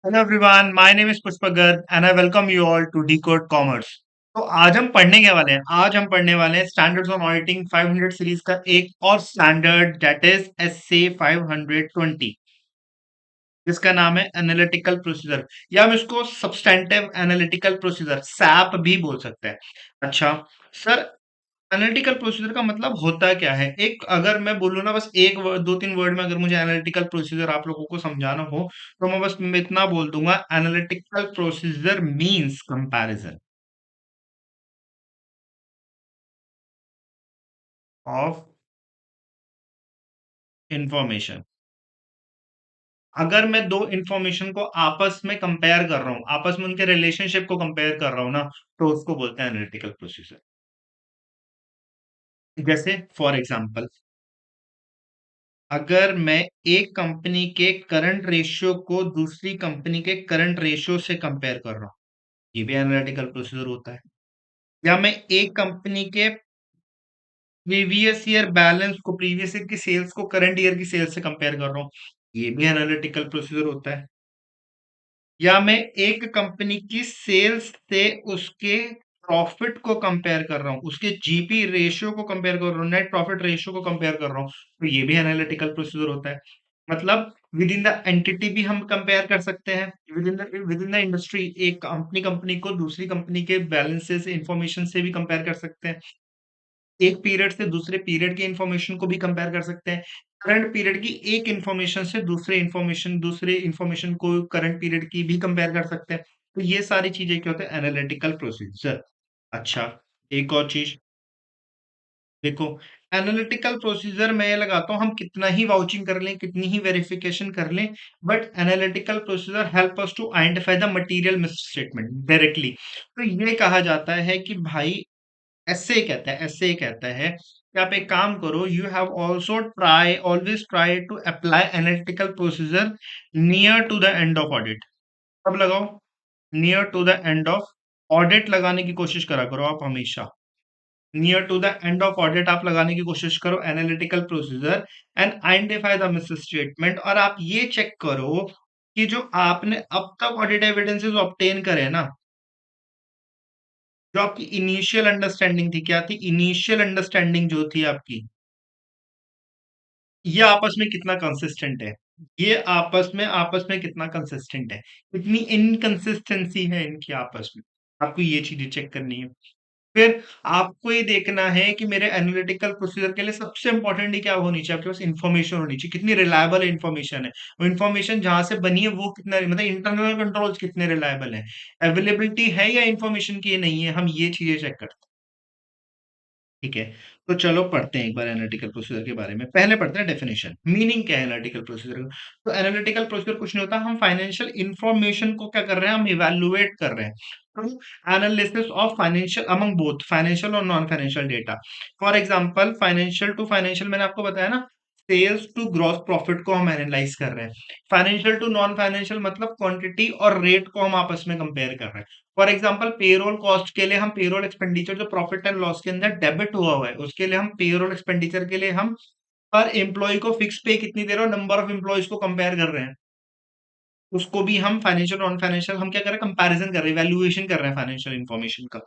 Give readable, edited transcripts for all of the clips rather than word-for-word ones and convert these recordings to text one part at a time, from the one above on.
Hello everyone, my name is Pushpak Garg and I welcome you all to decode commerce. तो आज हम पढ़ने के वाले हैं आज हम पढ़ने वाले हैं स्टैंडर्ड्स ऑन ऑडिटिंग 500 सीरीज का एक और स्टैंडर्ड दैट इज एसए 520, जिसका नाम है एनालिटिकल प्रोसीजर, या हम इसको सब्सटेंटिव एनालिटिकल प्रोसीजर सैप भी बोल सकते हैं। अच्छा सर, एनालिटिकल प्रोसीजर का मतलब होता क्या है? एक अगर मैं बोलूँ ना, बस एक वर्ड, दो तीन वर्ड में अगर मुझे एनालिटिकल प्रोसीजर आप लोगों को समझाना हो, तो मैं इतना बोल दूंगा, analytical procedure means comparison of information. अगर मैं दो इंफॉर्मेशन को आपस में कंपेयर कर रहा हूँ, आपस में उनके रिलेशनशिप को कंपेयर कर रहा हूँ ना, तो उसको बोलते हैं एनालिटिकल प्रोसीजर। जैसे फॉर एग्जांपल, अगर मैं एक कंपनी के करंट रेशियो को दूसरी कंपनी के करंट रेशियो से कंपेयर कर रहा हूँ, ये भी एनालिटिकल प्रोसीजर होता है। या मैं एक कंपनी के प्रीवियस ईयर बैलेंस को, प्रीवियस ईयर की सेल्स को करंट ईयर की सेल्स से कंपेयर कर रहा हूँ, ये भी एनालिटिकल प्रोसीजर होता है। या मैं एक कंपनी की सेल्स से उसके प्रॉफिट को कंपेयर कर रहा हूँ, उसके जीपी रेशियो को कंपेयर कर रहा हूँ, नेट प्रॉफिट रेशियो को कंपेयर कर रहा हूँ, तो ये भी एनालिटिकल प्रोसीजर होता है। मतलब विद इन द एंटिटी भी हम कंपेयर कर सकते हैं, विद इन द इंडस्ट्री एक कंपनी कंपनी को दूसरी कंपनी के बैलेंसेस इंफॉर्मेशन से भी कंपेयर कर सकते हैं, एक पीरियड से दूसरे पीरियड की इंफॉर्मेशन को भी कंपेयर कर सकते हैं, करंट पीरियड की एक इंफॉर्मेशन से दूसरे इंफॉर्मेशन को करंट पीरियड की भी कंपेयर कर सकते हैं। तो ये सारी चीजें क्या होते हैं? Analytical procedure. अच्छा, एक और चीज देखो, एनालिटिकल प्रोसीजर मैं ये लगाता हूँ, हम कितना ही वाउचिंग कर लें, कितनी ही वेरिफिकेशन कर लें, but analytical procedure help us to identify the material misstatement directly. तो ये कहा जाता है कि भाई, ऐसे कहता है कि आप एक काम करो, you have also try always try to apply analytical procedure near to the end of audit. कब लगाओ? Near to the end of audit लगाने की कोशिश करा करो आप हमेशा। Near to the end of audit आप लगाने की कोशिश करो analytical procedure and identify the misstatement. और आप ये चेक करो कि जो आपने अब तक ऑडिट एविडेंसेस ऑब्टेन करे ना, जो आपकी इनिशियल अंडरस्टैंडिंग थी, क्या थी इनिशियल अंडरस्टैंडिंग जो थी आपकी, ये आपस में कितना कंसिस्टेंट है, ये आपस में कितना कंसिस्टेंट है, कितनी इनकंसिस्टेंसी है इनकी आपस में, आपको ये चीजें चेक करनी है। फिर आपको ये देखना है कि मेरे एनालिटिकल प्रोसीजर के लिए सबसे इंपॉर्टेंट ही क्या होनी चाहिए, आपके पास इंफॉर्मेशन होनी चाहिए, कितनी रिलायबल इंफॉर्मेशन है, वो इंफॉर्मेशन जहां से बनी है वो कितना, मतलब इंटरनल कंट्रोल्स कितने रिलायबल है, अवेलेबिलिटी है या इंफॉर्मेशन की नहीं है, हम ये चीजें चेक करते हैं। ठीक है, तो चलो पढ़ते हैं एक बार एनालिटिकल प्रोसीजर के बारे में। पहले पढ़ते हैं डेफिनेशन, मीनिंग क्या है एनालिटिकल प्रोसीजर का। तो एनालिटिकल प्रोसीजर कुछ नहीं होता, हम फाइनेंशियल इंफॉर्मेशन को क्या कर रहे हैं, हम इवैल्यूएट कर रहे हैं। तो analysis of financial among both financial और non financial data. For example, financial to financial मैंने आपको बताया ना, सेल्स टू ग्रॉस प्रॉफिट को हम एनालाइज कर रहे हैं। फाइनेंशियल टू नॉन फाइनेंशियल मतलब क्वांटिटी और रेट को हम आपस में कंपेयर कर रहे हैं। फॉर एग्जांपल, पेरोल कॉस्ट के लिए हम पेरोल एक्सपेंडिचर जो प्रॉफिट एंड लॉस के अंदर डेबिट हुआ हुआ है, उसके लिए हम पेरोल एक्सपेंडिचर के लिए हम पर एम्प्लॉय को फिक्स पे कितनी दे रहे हो, नंबर ऑफ एम्प्लॉयज को कंपेयर कर रहे हैं। उसको भी हम फाइनेंशियल नॉन फाइनेंशियल हम क्या कर रहे हैं, कंपैरिजन कर रहे हैं, वैल्यूएशन कर रहे हैं फाइनेंशियल इंफॉर्मेशन का।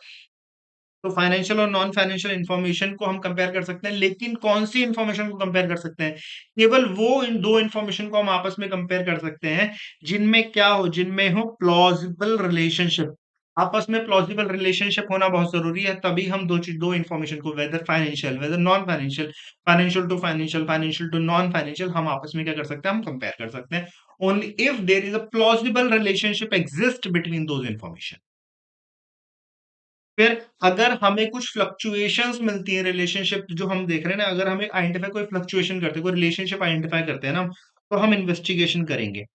तो फाइनेंशियल और नॉन फाइनेंशियल इंफॉर्मेशन को हम कंपेयर कर सकते हैं, लेकिन कौन सी इंफॉर्मेशन को कंपेयर कर सकते हैं? केवल वो इन दो इंफॉर्मेशन को हम आपस में कंपेयर कर सकते हैं जिनमें क्या हो, जिनमें हो प्लॉजिबल रिलेशनशिप। आपस में प्लॉजिबल रिलेशनशिप होना बहुत जरूरी है, तभी हम दो इंफॉर्मेशन को, whether financial whether non financial, financial to non financial, हम आपस में क्या कर सकते हैं, हम कंपेयर कर सकते हैं। Only if there is a plausible relationship exist between those information. फिर अगर हमें कुछ फ्लक्चुएशंस मिलती है रिलेशनशिप जो हम देख रहे हैं ना, अगर हमें आइडेंटिफाई कोई फ्लक्चुएशन करते हैं, कोई रिलेशनशिप आइडेंटिफाई करते हैं ना, तो हम इन्वेस्टिगेशन करेंगे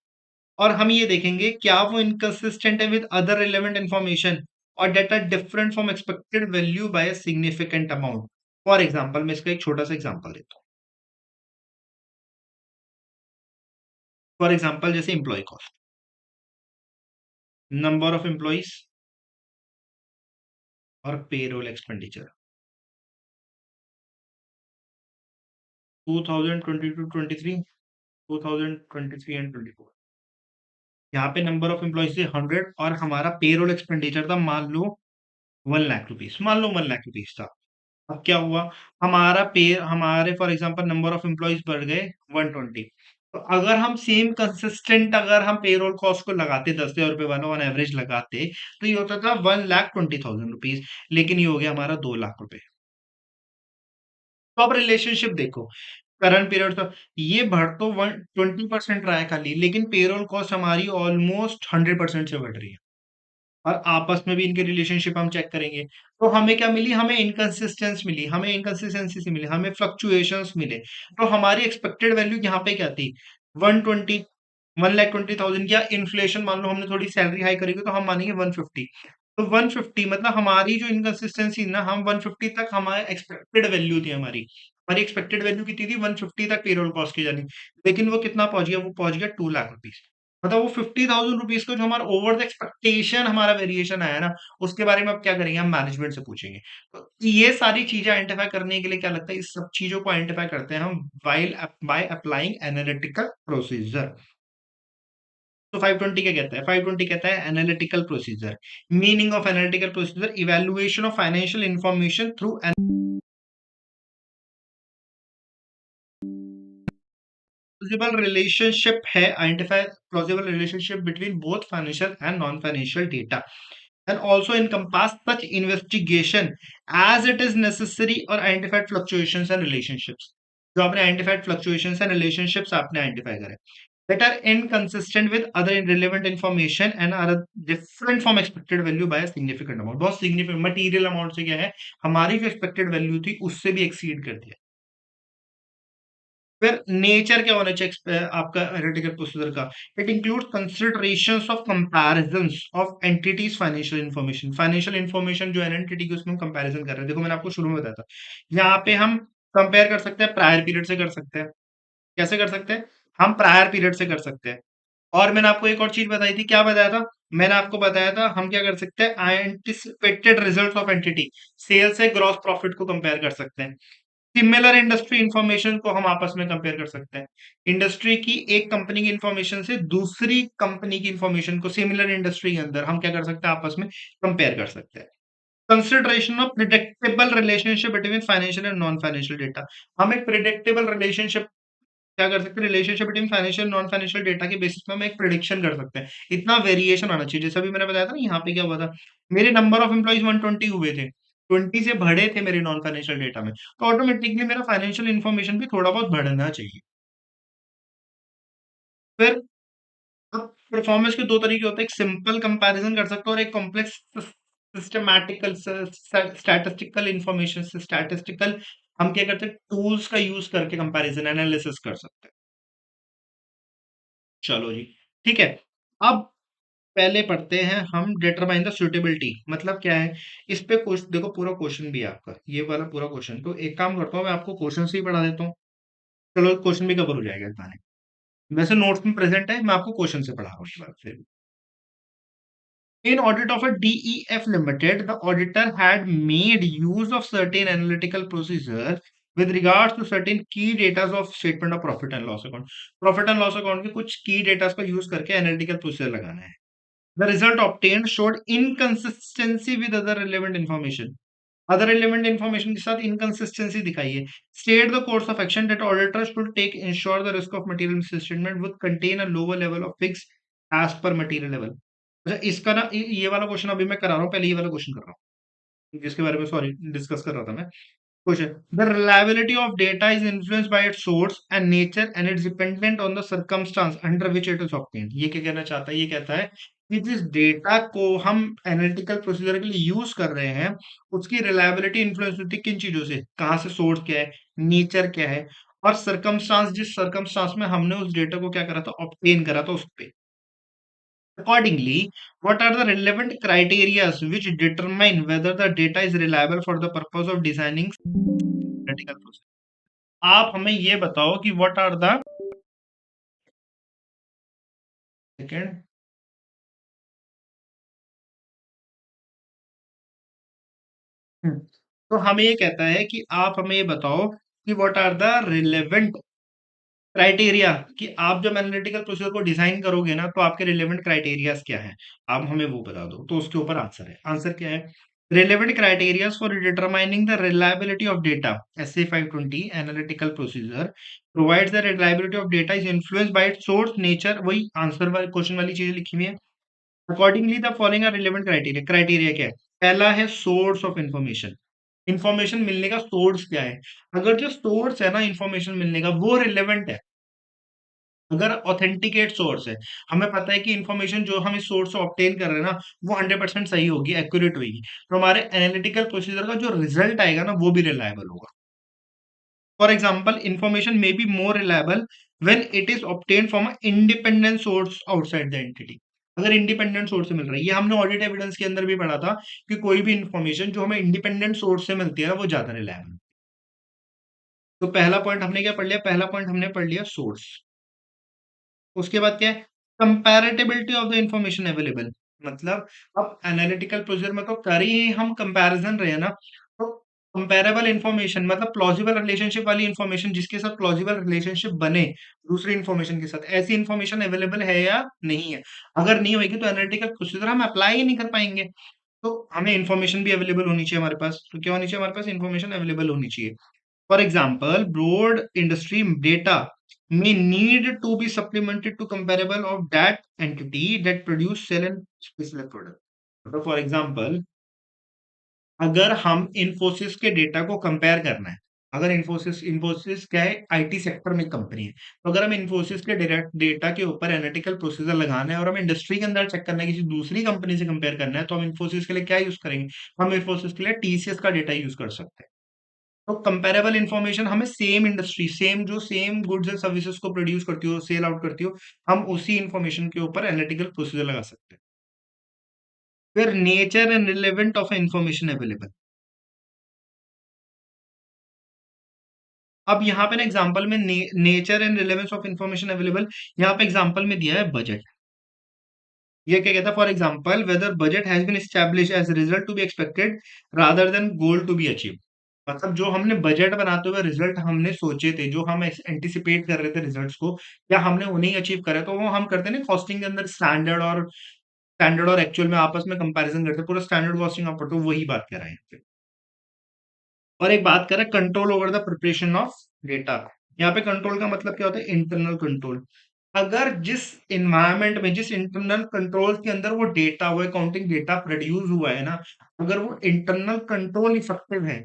और हम ये देखेंगे क्या वो इनकंसिस्टेंट है विद अदर रिलेवेंट इंफॉर्मेशन और that are different from expected value by a significant amount. For example, मैं इसका एक छोटा सा एग्जांपल देता हूँ। फॉर एग्जांपल, जैसे employ cost, number of employees और पेरोल एक्सपेंडिचर, 2022 23, 2023 एंड 24, यहाँ पे नंबर ऑफ एम्प्लॉइज थे 100 और हमारा पेरोल एक्सपेंडिचर था मान लो 1 लाख रुपीज, मान लो 1 लाख रुपीज था। अब क्या हुआ, हमारे for example number of employees बढ़ गए 120। तो अगर हम सेम कंसिस्टेंट अगर हम पेरोल कॉस्ट को लगाते 10,000 रुपए वाला ऑन एवरेज लगाते, तो ये होता था 1,20,000 रुपीज, लेकिन ये हो गया हमारा 2 लाख रुपए। तो अब रिलेशनशिप देखो, करंट पीरियड तो ये बढ़ तो 120% रहा है खाली, लेकिन पेरोल कॉस्ट हमारी ऑलमोस्ट 100% से बढ़ रही है। और आपस में भी इनके रिलेशनशिप हम चेक करेंगे, तो हमें क्या मिली, हमें इनकंसिस्टेंस मिली, हमें इनकंसिस्टेंसी से मिली, हमें फ्लक्चुएशंस मिले। तो हमारी एक्सपेक्टेड वैल्यू यहाँ पे क्या थी, 120, 1,20,000 या इन्फ्लेशन मान लो हमने थोड़ी सैलरी हाई करेगी तो हम मानेंगे 150। तो 150 मतलब हमारी जो इनकंसिस्टेंसी ना, हम 150 तक हमारे एक्सपेक्टेड वैल्यू थी, हमारी एक्सपेक्टेड वैल्यू कितनी थी, 150 तक पेरोल कॉस्ट की जानी, लेकिन वो कितना पहुंच गया, वो पहुंच गया 2 लाख रुपीज। मतलब वो 50,000 रुपीज को जो हमारा ओवर द एक्सपेक्टेशन हमारा वेरिएशन आया ना, उसके बारे में अब क्या करेंगे, हम मैनेजमेंट से पूछेंगे। तो ये सारी चीजें आइडेंटिफाई करने के लिए क्या लगता है, इस सब चीजों को आइडेंटिफाई करते हैं हम while by applying analytical procedure. तो 520 क्या कहता है, 520 कहता है analytical procedure. Meaning of analytical procedure, evaluation of financial information through plausible relationship है, identify plausible relationship between both financial and non-financial data, and also encompass such investigation as it is necessary, or identified fluctuations and relationships। जो आपने identified fluctuations and relationships आपने identify करे that are inconsistent with other irrelevant information and are different from expected value by a significant amount। बहुत significant material amount से क्या है, हमारी जो expected value थी उससे भी exceed कर दिया। फिर नेचर क्या होना चाहिए आपका एनालिटिकल प्रोसीजर का, it includes considerations of comparisons of entities financial information जो एंटिटी की उसमें हम कंपैरिजन कर रहे हैं। देखो मैंने आपको शुरू में बताया था, यहाँ पे हम कंपेयर कर सकते हैं, प्रायर पीरियड से कर सकते हैं। कैसे कर सकते हैं, हम प्रायर पीरियड से कर सकते हैं। और मैंने आपको एक और चीज बताई थी, क्या बताया था, मैंने आपको बताया था हम क्या कर सकते हैं, anticipated result of entity, sale से ग्रॉस प्रॉफिट को कंपेयर कर सकते हैं। सिमिलर इंडस्ट्री इंफॉर्मेशन को हम आपस में कंपेयर कर सकते हैं। इंडस्ट्री की एक कंपनी की इंफॉर्मेशन से दूसरी कंपनी की इंफॉर्मेशन को सिमिलर इंडस्ट्री के अंदर हम क्या कर सकते हैं, आपस में कंपेयर कर सकते हैं। Consideration of predictable relationship between financial and non financial data, हम एक प्रिडिक्टेबल रिलेशनशिप क्या कर सकते हैं, relationship between financial non financial data के बेसिस पे हम एक प्रिडिक्शन कर सकते हैं। इतना वेरिएशन आना चाहिए, जैसे अभी मैंने बताया था ना, यहाँ पे क्या हुआ था, मेरे नंबर ऑफ एम्प्लॉइज 120 हुए थे, 20 से बढ़े थे मेरे नॉन फाइनेंशियल डेटा में, तो ऑटोमेटिकली मेरा फाइनेंशियल इन्फॉर्मेशन भी थोड़ा बहुत बढ़ना चाहिए। फिर अब परफॉर्मेंस के दो तरीके होते हैं, एक सिंपल कंपैरिजन कर सकते हो और एक कॉम्प्लेक्स सिस्टमैटिकल स्टैटिस्टिकल इंफॉर्मेशन से स्टैटिस्टिकल हम क्या करते हैं, टूल्स का यूज करके कंपैरिजन एनालिसिस कर सकते हैं। चलो जी, ठीक है। अब पहले पढ़ते हैं हम डिटरमाइन द सुटेबिलिटी, मतलब क्या है, इस पे क्वेश्चन देखो, पूरा क्वेश्चन भी है आपका ये वाला पूरा क्वेश्चन। तो एक काम करता हूँ, मैं आपको क्वेश्चन से ही पढ़ा देता हूँ, चलो क्वेश्चन भी कवर हो जाएगा इतना नहीं। वैसे नोट्स में प्रेजेंट है, मैं आपको क्वेश्चन से पढ़ा रहा हूँ इस बार फिर। In audit of a DEF Limited, the auditor had made use of certain analytical procedure with regards to certain key data of statement of profit and loss account। Profit and loss account के कुछ की data का use करके analytical procedure लगाना है। The result obtained showed inconsistency with other relevant information। Other relevant information के साथ inconsistency दिखाई है। State the course of action that auditor should take ensure the risk of material misstatement would contain a lower level of fix as per material level। अच्छा इसका ना ये वाला question अभी मैं करा रहा हूँ, पहले ये वाला क्वेश्चन कर रहा हूँ जिसके बारे में सॉरी डिस्कस कर रहा था मैं। Question, the reliability of data is influenced by its source and nature and it's dependent on the circumstance under which it is obtained. ये क्या कहना चाहता है, ये कहता है कि जिस डेटा को हम एनालिटिकल प्रोसीजर के लिए यूज कर रहे हैं, उसकी रिलायबिलिटी इन्फ्लुएंस होती है किन चीजों से, कहाँ से सोर्स क्या है, नेचर क्या है, और सर्कमस्टांस, जिस सर्कमस्टांस में हमने उस डेटा को क्या करा था, ऑब्टेन करा था, उस पे। Accordingly, what are the relevant criteria which determine whether the data is reliable for the purpose of designing critical process? आप हमें ये बताओ कि what are the second, तो हमें ये कहता है कि आप हमें ये बताओ कि what are the relevant criteria कि आप जब एनालिटिकल प्रोसीजर को डिजाइन करोगे ना तो आपके रिलेवेंट क्राइटेरियाज क्या है, आप हमें वो बता दो, तो उसके ऊपर आंसर है। आंसर क्या है? Relevant criterias for determining the reliability of data, S A 520 analytical procedure provides the reliability of data is influenced by its source nature, वही आंसर वाली क्वेश्चन वाली चीजें लिखी हुई है। Accordingly the following are relevant criteria, criteria क्या है? पहला है सोर्स ऑफ इंफॉर्मेशन, इंफॉर्मेशन मिलने का सोर्स क्या है? अगर जो सोर्स है ना इंफॉर्मेशन मिलने का वो रिलेवेंट है, अगर ऑथेंटिकेट सोर्स है, हमें पता है कि इंफॉर्मेशन जो हम इस सोर्स से ऑब्टेन कर रहे हैं ना वो 100% सही होगी, एक्यूरेट होगी, तो हमारे एनालिटिकल प्रोसीजर का जो रिजल्ट आएगा ना वो भी रिलायबल होगा। For example information may be more reliable when it is obtain from a independent source outside the entity, अगर इंडिपेंडेंट सोर्स से मिल रहा है, ये हमने ऑडिट एविडेंस के अंदर भी पढ़ा था कि कोई भी इंफॉर्मेशन जो हमें इंडिपेंडेंट सोर्स से मिलती है ना वो ज्यादा रिलायबल। तो पहला पॉइंट हमने क्या पढ़ लिया? पहला पॉइंट हमने पढ़ लिया सोर्स। उसके बाद क्या है? कंपैरेटिबिलिटी ऑफ द इंफॉर्मेशन अवेलेबल, मतलब अब एनालिटिकल प्रोसीजर में तो कर ही हम कंपैरिजन रहे हैं ना, तो कंपैरेबल इंफॉर्मेशन मतलब प्लॉजिबल रिलेशनशिप वाली इंफॉर्मेशन जिसके साथ प्लॉजिबल रिलेशनशिप बने दूसरी इंफॉर्मेशन के साथ, ऐसी इंफॉर्मेशन अवेलेबल है या नहीं है? अगर नहीं होगी तो एनालिटिकल प्रोसीजर हम अप्लाई ही नहीं कर पाएंगे। तो हमें इंफॉर्मेशन भी अवेलेबल होनी चाहिए हमारे पास, तो क्या होनी चाहिए हमारे पास? इंफॉर्मेशन अवेलेबल होनी चाहिए। For example, broad industry data may need to be supplemented to comparable of that entity that produce sell and specific product. मतलब फॉर एग्जाम्पल अगर हम इन्फोसिस के डेटा को कंपेयर करना है, अगर इन्फोसिस इन्फोसिस क्या है? आईटी सेक्टर में कंपनी है, तो अगर हम इन्फोसिस के डेटा के ऊपर एनालिटिकल प्रोसीजर लगाना है और हमें इंडस्ट्री के अंदर चेक करना है, किसी दूसरी कंपनी से कंपेयर करना है, तो हम इन्फोसिस के लिए क्या यूज करेंगे? हम इन्फोसिस के लिए टीसीएस का डेटा यूज कर सकते हैं। तो कंपेरेबल इंफॉर्मेशन हमें सेम इंडस्ट्री, सेम जो सेम गुड्स एंड सर्विसेज को प्रोड्यूस करती हो, सेल आउट करती हो, हम उसी इंफॉर्मेशन के ऊपर एनालिटिकल प्रोसीजर लगा सकते हैं। फिर nature and relevant of information available. अब यहाँ पे ना एग्जांपल में nature and relevance of information available, यहाँ पे एग्जांपल में दिया है बजट। ये क्या कहता है? For example whether budget has been establish as result to be expected rather than goal to be achieve, मतलब जो हमने बजट बनाते हुए रिजल्ट हमने सोचे थे, जो हम एंटिसिपेट कर रहे थे रिजल्ट्स को, या हमने उन्हें अचीव करा, तो वो हम करते हैं ना कॉस्टिंग के अंदर स्टैंडर्ड और एक्चुअल में आपस में कंपैरिजन करते हैं, पूरा स्टैंडर्ड कॉस्टिंग आप पढ़ते हो, वही बात कर रहे हैं। और एक बात करें control over the preparation of data, यहाँ पे कंट्रोल का मतलब क्या होता है? Internal control. अगर जिस एनवायरनमेंट में जिस इंटरनल कंट्रोल के अंदर वो डेटा वो अकाउंटिंग डेटा प्रोड्यूस हुआ है ना, अगर वो इंटरनल कंट्रोल इफेक्टिव है,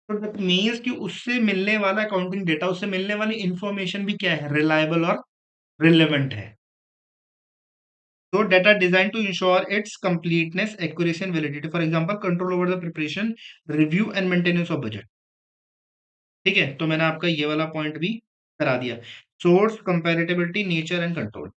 तो दैट मीन्स कि उससे मिलने वाला अकाउंटिंग डेटा, उससे मिलने वाली इंफॉर्मेशन भी क्या है? रिलायबल और रिलेवेंट है। तो data design to ensure its completeness, accuracy and validity, for example control over the preparation, review and maintenance of budget. ठीक है, तो मैंने आपका ये वाला पॉइंट भी करा दिया। Source, comparability, nature and control.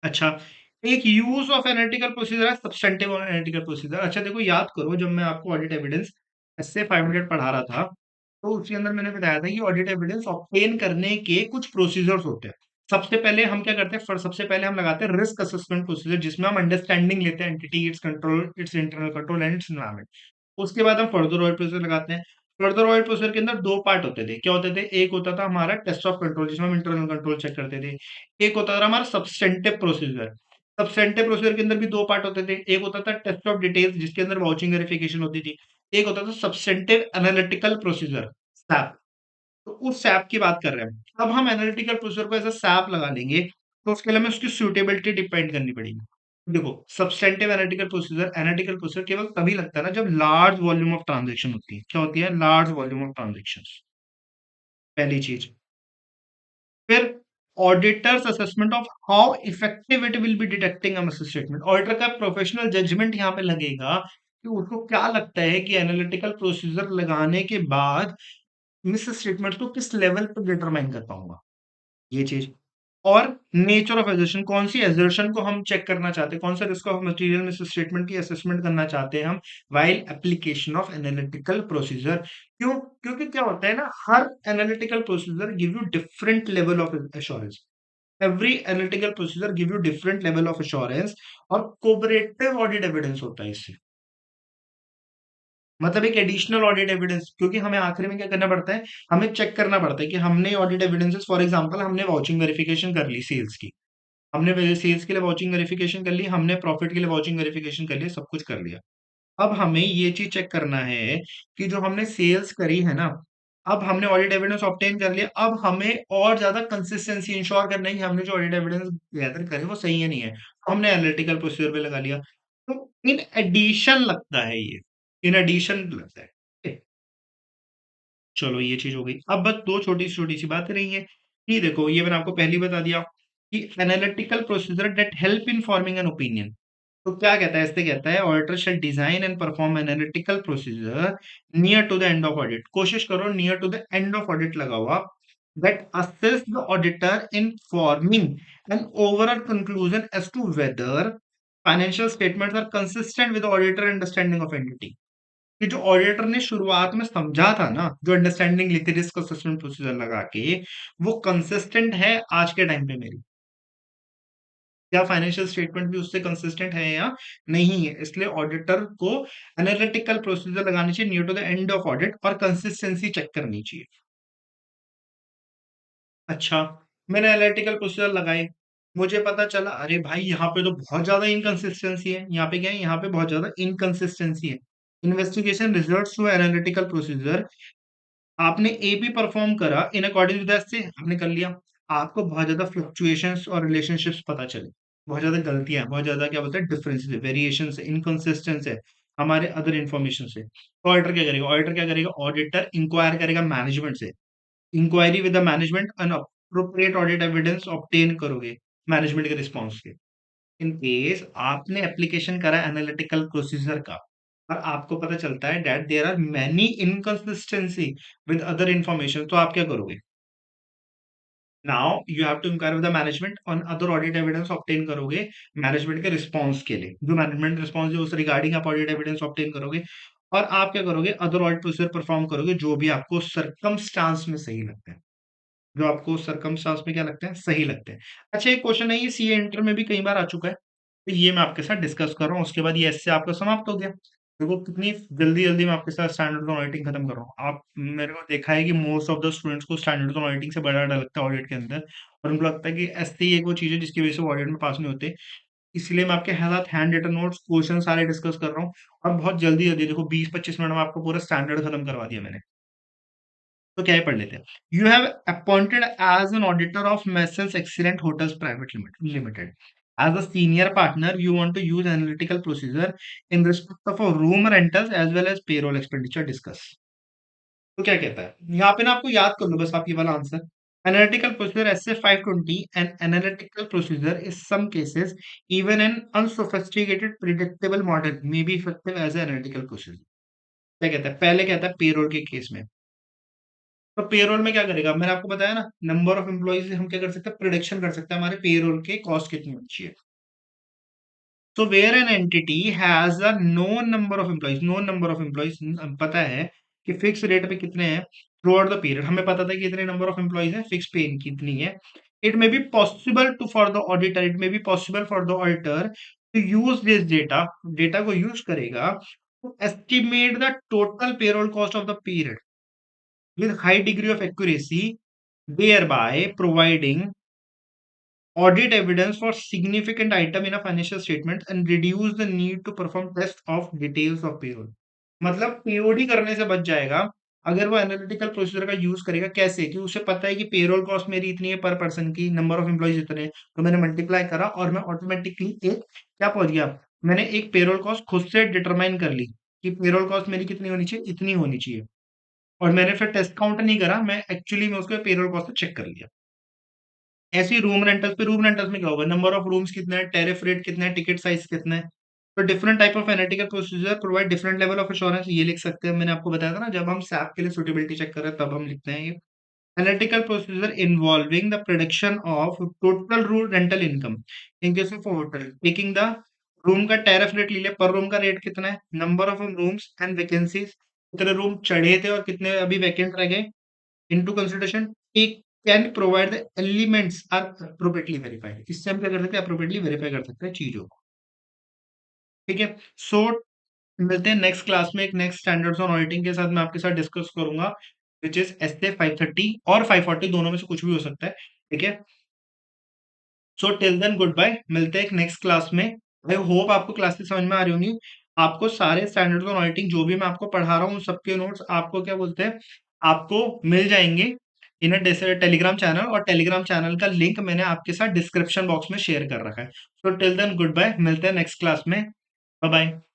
अच्छा, एक यूज ऑफ एनालिटिकल प्रोसीजर है सब्सटेंटिव एनालिटिकल प्रोसीजर। अच्छा देखो, याद करो जब मैं आपको ऑडिट एविडेंस एसए 500 पढ़ा रहा था, तो उसके अंदर मैंने बताया था कि ऑडिट एविडेंस ऑब्टेन करने के कुछ प्रोसीजर्स होते हैं। सबसे पहले हम क्या करते हैं? सबसे पहले हम लगाते हैं रिस्क असेसमेंट प्रोसीजर, जिसमें हम अंडरस्टैंडिंग लेते हैं entity, it's control, it's internal control and it's environment. उसके बाद हम फर्दर ऑडिट प्रोसीजर लगाते हैं। फर्दर ऑडिट प्रोसीजर के अंदर दो पार्ट होते थे। क्या होते थे? एक होता था हमारा टेस्ट ऑफ कंट्रोल, जिसमें हम इंटरनल कंट्रोल चेक करते थे। एक होता था हमारा सब्सटेंटिव प्रोसीजर। सब्सटेंटिव प्रोसीजर के अंदर भी दो पार्ट होते थे। एक होता था टेस्ट ऑफ डिटेल्स, जिसके अंदर वाउचिंग वेरिफिकेशन होती थी। एक होता था सब्सटेंटिव एनालिटिकल प्रोसीजर, सैप। तो उस सैप की बात कर रहे हैं। अब हम एनालिटिकल प्रोसीजर को एज अ सैप लगा लेंगे, तो उसके लिए हमें उसकी सूटेबिलिटी डिपेंड करनी पड़ेगी। देखो, सब्सटेंटिव एनालिटिकल प्रोसीजर केवल तभी लगता है ना जब लार्ज वॉल्यूम ऑफ ट्रांजेक्शन होती है। क्या होती है? लार्ज वॉल्यूम ऑफ ट्रांजेक्शन, पहली चीज। फिर auditors assessment of how effective it will be detecting a miss statement, auditor का प्रोफेशनल जजमेंट यहाँ पे लगेगा कि उसको क्या लगता है कि एनालिटिकल प्रोसीजर लगाने के बाद मिस स्टेटमेंट को किस लेवल पर डिटरमाइन कर पाऊंगा, ये चीज। और नेचर ऑफ एजर्शन, कौन सी एजर्शन को हम चेक करना चाहते हैं, कौन सा risk of material misstatement की असेसमेंट करना चाहते हैं हम while application of analytical procedure. क्यों? क्योंकि क्या होता है ना, हर analytical procedure give you different level of assurance. Every analytical procedure give you different level of assurance, और कोऑपरेटिव ऑडिट एविडेंस होता है इससे। मतलब एक एडिशनल ऑडिट एविडेंस, क्योंकि हमें आखिर में क्या करना पड़ता है, हमें चेक करना पड़ता है कि हमने ऑडिट एविडेंसेस, फॉर एग्जांपल हमने वाउचिंग वेरिफिकेशन कर ली सेल्स की, हमने सेल्स के लिए वाउचिंग वेरिफिकेशन कर ली, हमने प्रॉफिट के लिए वाउचिंग वेरिफिकेशन कर लिया, सब कुछ कर लिया। अब हमें ये चीज चेक करना है कि जो हमने सेल्स करी है ना, अब हमने ऑडिट एविडेंस ऑब्टेन कर लिया, अब हमें और ज्यादा कंसिस्टेंसी इंश्योर करना है कि हमने जो ऑडिट एविडेंस गैदर करे वो सही है नहीं है, तो हमने एनालिटिकल प्रोसीजर पे लगा लिया। तो इन एडिशन लगता है ये, इन एडिशन लगता है, ठीक है? चलो ये चीज हो गई। अब बस दो छोटी छोटी सी बातें रही है कि देखो, ये मैंने आपको पहले ही बता दिया कि analytical procedure that help in forming an opinion. तो क्या कहता है, इससे कहता है auditor shall design and perform analytical procedure near to the end of audit. कोशिश करो near to the end of audit लगा हुआ, that assist the auditor in forming an overall conclusion as to whether financial statements are consistent with auditor understanding of entity. कि जो auditor ने शुरुआत में समझा था ना, जो अंडरस्टैंडिंग लिखी रिस्क असेसमेंट प्रोसीजर लगा के, वो कंसिस्टेंट है आज के टाइम पे मेरी, क्या फाइनेंशियल स्टेटमेंट भी उससे कंसिस्टेंट है या नहीं है। इसलिए ऑडिटर को एनालिटिकल प्रोसीजर लगानी चाहिए near to the end of audit, और कंसिस्टेंसी चेक करनी चाहिए। अच्छा, मैंने एनालिटिकल प्रोसीजर लगाए, मुझे पता चला अरे भाई यहाँ पे तो बहुत ज्यादा इनकंसिस्टेंसी है, यहाँ पे क्या है, यहाँ पे बहुत ज्यादा इनकंसिस्टेंसी है। Investigation results to analytical procedure, आपने एबी परफॉर्म करा इन अकॉर्डिंग टू दैट, से आपने कर लिया, आपको बहुत ज्यादा फ्लक्चुएशंस और रिलेशनशिप्स पता चले, बहुत ज्यादा गलतियां, बहुत ज्यादा क्या बोलते हैं डिफरेंसेस, वेरिएशंस, इनकंसिस्टेंस है हमारे अदर इन्फॉर्मेशन से, तो ऑडिटर क्या करेगा, ऑडिटर क्या करेगा, ऑडिटर इंक्वायर करेगा मैनेजमेंट से, inquiry with the management and appropriate audit evidence obtain करोगे मैनेजमेंट के रिस्पॉन्स के। इन केस आपने एप्लीकेशन करा एनालिटिकल प्रोसीजर का, और आपको पता चलता है that there are many inconsistency with other information, तो आप क्या करोगे, now you have to inquire with the management on other audit evidence obtain करोगे मैनेजमेंट के रिस्पॉन्स के लिए, जो मैनेजमेंट रिस्पॉन्स है उस रिगार्डिंग आप ऑडिट एविडेंस ऑब्टेन करोगे, और आप क्या करोगे, अदर ऑडिट प्रोसीजर परफॉर्म करोगे जो भी आपको सर्कमस्टांस में सही लगता है, जो आपको सर्कमस्टांस में क्या लगता है, सही लगता है। अच्छा, एक क्वेश्चन है, ये सीए इंटर में भी कई बार आ चुका है, तो ये मैं आपके साथ डिस्कस कर रहा हूँ, उसके बाद ये ऐसे आपका समाप्त हो गया। देखो कितनी जल्दी जल्दी मैं आपके साथ स्टैंडर्ड ऑन ऑडिटिंग खत्म कर रहा हूँ। आप, मेरे को देखा है कि मोस्ट ऑफ द स्टूडेंट्स को स्टैंडर्ड ऑन ऑडिटिंग से बड़ा डर लगता है ऑडिट के अंदर, और उनको लगता है कि ऐसे ही एक वो चीज है जिसकी वजह से वो ऑडिट में पास नहीं होते। इसलिए मैं आपके साथ हैंड रिटन नोट्स क्वेश्चन सारे डिस्कस कर रहा हूँ, और बहुत जल्दी जल्दी, देखो 20-25 मिनट में आपको पूरा स्टैंडर्ड खत्म करवा दिया मैंने। तो क्या है, पढ़ लेते हैं। You have appointed as an auditor of messrs excellent hotels private limited, as a senior partner you want to use analytical procedure in respect of a room rentals as well as payroll expenditure discuss। तो क्या कहता है यहाँ पे ना, आपको याद कर लो बस आप ये वाला आंसर, analytical procedure ऐसे 520 and analytical procedure is some cases even an unsophisticated predictable model may be effective as an analytical procedure। क्या कहता है, पहले कहता है पेरोल के केस में, तो पेरोल में क्या करेगा, मैंने आपको बताया ना, नंबर ऑफ एम्प्लॉइज हम क्या कर सकते हैं, प्रोडिक्शन कर सकते हैं हमारे पेरोल के कॉस्ट कितनी होनी चाहिए। तो where an entity has a known number of employees, known number of employees पता है कि फिक्स रेट पे कितने हैं थ्रू आउट द पीरियड, हमें पता था कि इतने नंबर ऑफ एम्प्लॉइज हैं, फिक्स पे कितनी है। It may be possible to for the auditor, it may be possible for the auditor to use this data, data को यूज करेगा to estimate the total payroll cost of the period with high degree of accuracy, thereby providing audit evidence for significant item in a financial statement and reduce the need to perform test of details of payroll। मतलब POD करने से बच जाएगा अगर वो analytical procedure का use करेगा। कैसे, कि उसे पता है कि पेरोल कॉस्ट मेरी इतनी है पर पर्सन की, नंबर ऑफ एम्प्लॉइज इतने, तो मैंने मल्टीप्लाई करा और मैं ऑटोमेटिकली एक क्या पहुंच गया, मैंने एक पेरोल कॉस्ट खुद से डिटरमाइन कर ली कि पेरोल कॉस्ट मेरी कितनी होनी चाहिए, इतनी होनी चाहिए, और मैंने फिर टेस्ट काउंट नहीं करा, मैं एक्चुअली में उसके पेरोल कॉस्ट से चेक कर लिया। ऐसे ही रूम रेंटल्स पे, रूम रेंटल्स में क्या होगा, नंबर ऑफ रूम्स कितना है, टेरिफ रेट कितना है, टिकट साइज कितना है। तो different type of analytical procedure provide different level of assurance, ये लिख सकते हैं, मैंने आपको बताया था ना जब हम सैप के लिए सुटेबिलिटी चेक कर रहे हैं तब हम लिखते हैं ये। Analytical procedure involving the prediction of total room rental income in case of hotel, taking the room का टैरिफ रेट ले लिया, पर रूम का रेट कितना है, number of rooms and vacancies, कितने रूम चढ़े थे और कितने अभी वैकेंट रह गए, into consideration it can provide the elements are appropriately verified। इससे हम क्या कर सकते हैं, appropriately verify कर सकते हैं चीजों को, ठीक है। सो मिलते हैं नेक्स्ट क्लास में, एक नेक्स्ट स्टैंडर्ड्स ऑन ऑडिटिंग के साथ मैं आपके साथ डिस्कस करूंगा, विच इज एस ए 530 और 540, दोनों में से कुछ भी हो सकता है। ठीक है, so till then goodbye, मिलते हैं एक नेक्स्ट क्लास में। आई होप आपको क्लासेस समझ में आ रही होंगी। आपको सारे स्टैंडर्ड्स ऑन ऑडिटिंग जो भी मैं आपको पढ़ा रहा हूँ सबके नोट्स आपको क्या बोलते हैं, आपको मिल जाएंगे इन टेलीग्राम चैनल, और टेलीग्राम चैनल का लिंक मैंने आपके साथ डिस्क्रिप्शन बॉक्स में शेयर कर रखा है। So till then goodbye, मिलते हैं नेक्स्ट क्लास में। Bye bye.